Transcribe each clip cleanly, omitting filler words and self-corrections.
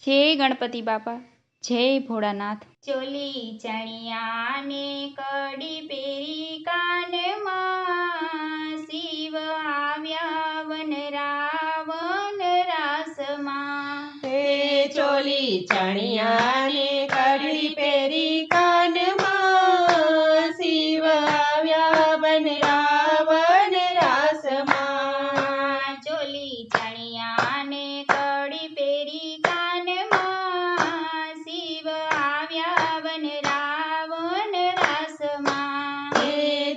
જય ગણપતિ બાપા, જય ભોળાનાથ। ચોલી ચણિયા ને કડી પેરી કાનમાં, શિવ આવ્યા વન રાવણ રાસમાં। હે ચોલી ચણિયા ને કડી પેરી કાનમાં, શિવ આવ્યા વન રાવણ રાસમાં। ચોલી ચણિયા ને કડી પેરી કાનમાં, શિવ આવ્યા વન રાવણ રાસમાં। હે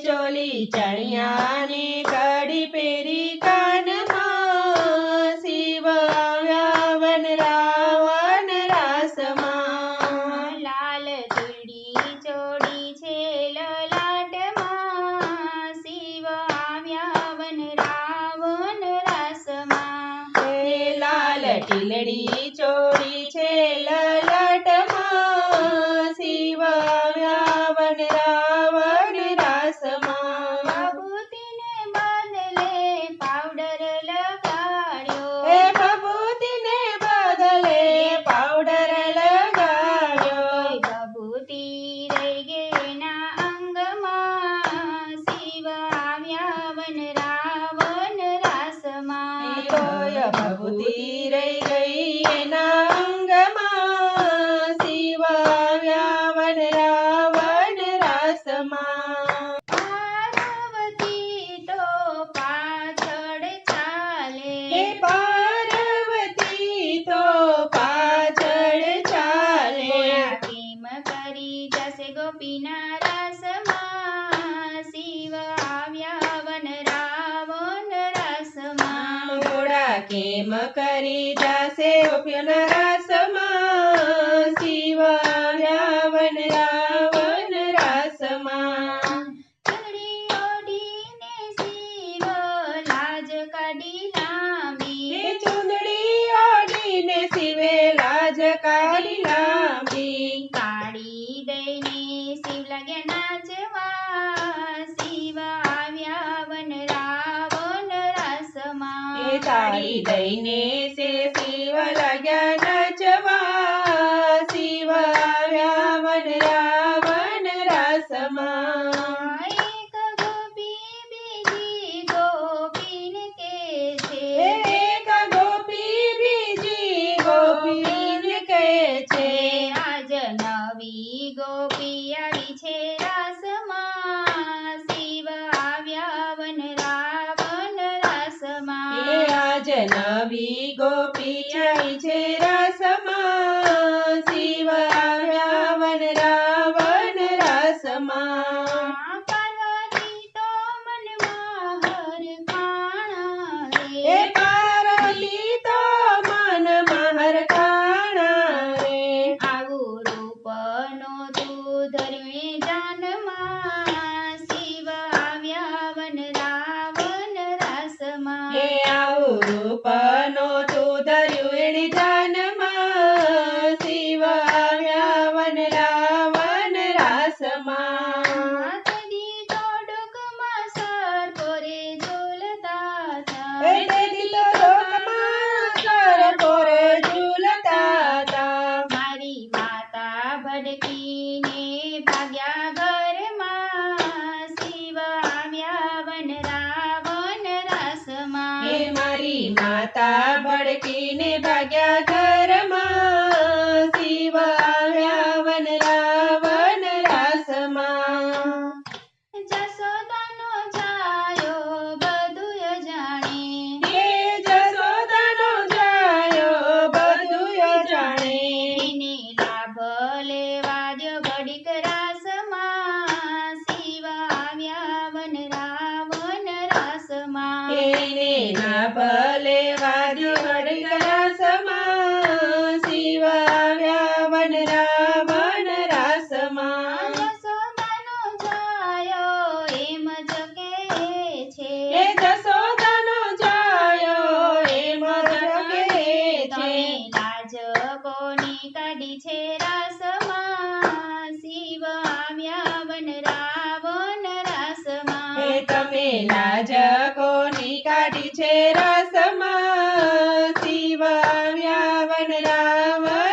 ચોલી ચણિયા ને કડી પેરી કાનમાં, શિવ આવ્યા વન રાવણ રાસમાં। લાલ તીડી ચોડી છે લલાટમાં, શિવ આવ્યા વન રાવણ રાસમાં। હે લાલ ટીલડી ચોરી છે લલાટમાં, શિવ આવ્યા વન રાવણ રાસમાં। ભભૂતિને બદલે પાવડર લગાડ્યો, હે ભભૂતિને બદલે પાવડર લગાડ્યો, ભભૂતિ રહી ગઈ એના અંગમાં, શિવ આવ્યા વન રાવણ રાસમાં। તોય ભભૂતિ રહી ગઈ એના અંગમાં, શિવ આવ્યા વન રાવણ રાસમાં। પાર્વતી તો પાછળ ચાલે, હે પાર્વતી તો પાછળ ચાલે, કેમ કરી જશે ગોપીના રાસમાં, શિવ આવ્યા વન રાવણ રાસમાં। ઘોડા કેમ કરી જાશે ગોપીઓના રાસમાં, શિવ આવ્યા વન રાવણ રાસમાં। ચૂડી ઓઢીને શિવ લાજ કાઢી લાંબી, હે ચૂંદડી ઓઢીને શિવે લાજ કાઢી લાંબી, કાળી દઈને શિવ લાગ્યા નાચવા, શિવ આવ્યા વન રાવણ રાસમાં। હે તાળી દઈને સે શિવ લાગ્યા નાચવા, શિવ આવ્યા વન રાવણ રાસમાં। એક ગોપી બીજી ગોપીને કહે છે, એક ગોપી બીજી ગોપીને કહે છે, આજ નવી ગોપી આવી છે રાસમાં, શિવ આવ્યા વન રાવણ રાસમાં। હે આજ નવી ગોપી આવી છે રાસમાં, શિવ આવ્યા વન રાવણ રાસમાં। પાર્વતી તો મનમાં હરખાણા હે રે, પાર્વતી તો મનમાં હરખાણા રે, આવું રૂપ નહોતું ધર્યું જાનમાં, શિવ આવ્યા વન રાવણ રાસમાં। હે આવું રૂપ નહોતું ધર્યું એની જાનમાં, શિવ આવ્યા વન રાવણ રાસમાં। તેદી તો ડોકમાં સર્પો રે ઝૂલતા હતા, હે તેદી તો લોકમાં સર્પો રે ઝૂલતા હતા, મારી માતા ભડકીને ભાગ્યા ઘરમાં, શિવ આવ્યા વન રાવણ રાસમાં। હે મારી માતા ભડકીને ભાગ્યા ઘરમાં, શિવ આવ્યા વન રાવણ રાસમાં। જશોદાનો જાયો બધુંય જાણે, હે જશોદાનો જાયો બધુંય જાણે, એને લાભ લેવા દ્યો ઘડીક રાસમાં, શિવ આવ્યા વન રાવણ રાસમાં। એને લાભ લેવા દ્યો ઘડીક રાસમાં, શિવ આવ્યા વન રાવણ રાસમાં। જશોદાનો જાયો એમ જ કહે છે, હે જશોદાનો જાયો એમ જ કહે છે, તમે લાજ કોની કાઢી છે રાસમાં, શિવ આવ્યા વન રાવણ રાસમાં। હે તમે લાજ કોની કાઢી છે રાસમાં, શિવ આવ્યા વન રાવણ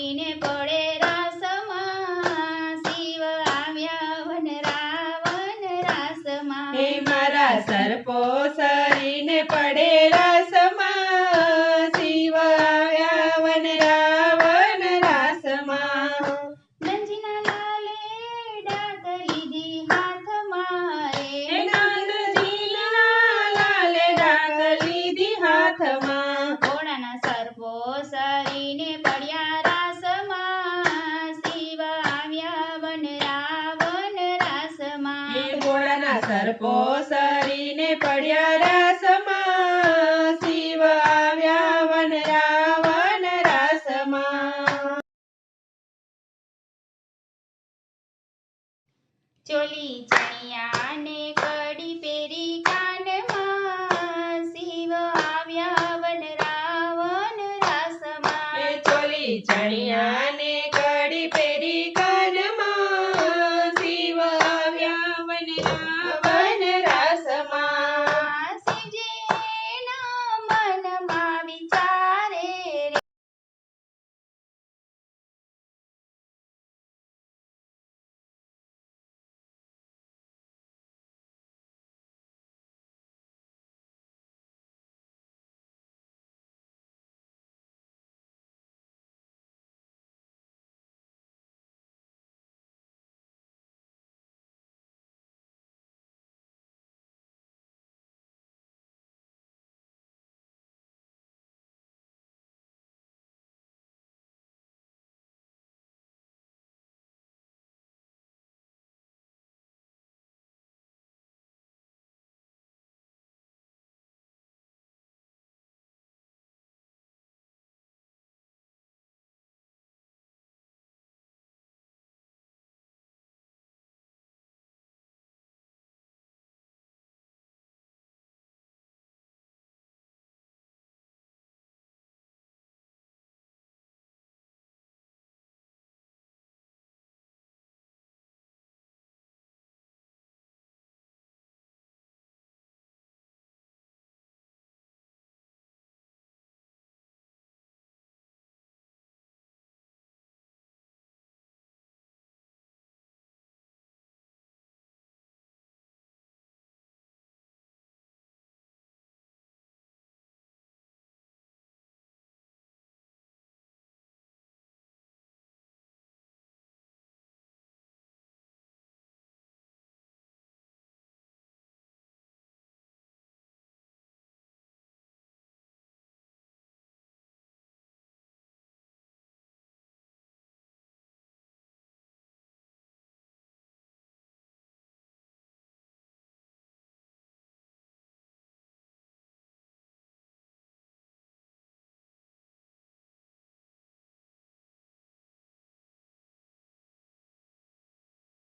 સરીને પડે રાસમાં શિવ આવ્યા વન રાવણ રાસમાં હે મારા સર્પો સરીને પડે રાસમાં શિવ આવ્યા વન રાવણ રાસમાં નંદજીના લાલે ડાક લીધી હાથમાં હે નંદજીના લાલે ડાક લીધી હાથમાં ઘોડાના સર્પો સરીને પડ્યા રાસમાં શિવ આવ્યા વન રાવણ રાસમાં હે ઘોડાના સર્પો સરીને પડ્યા રાસમાં શિવ આવ્યા વન રાવણ રાસમાં ચોલી ચણિયા ને કડી પેરી કાનમાં શિવ આવ્યા વન રાવણ રાસમાં ચોલી ચણિયા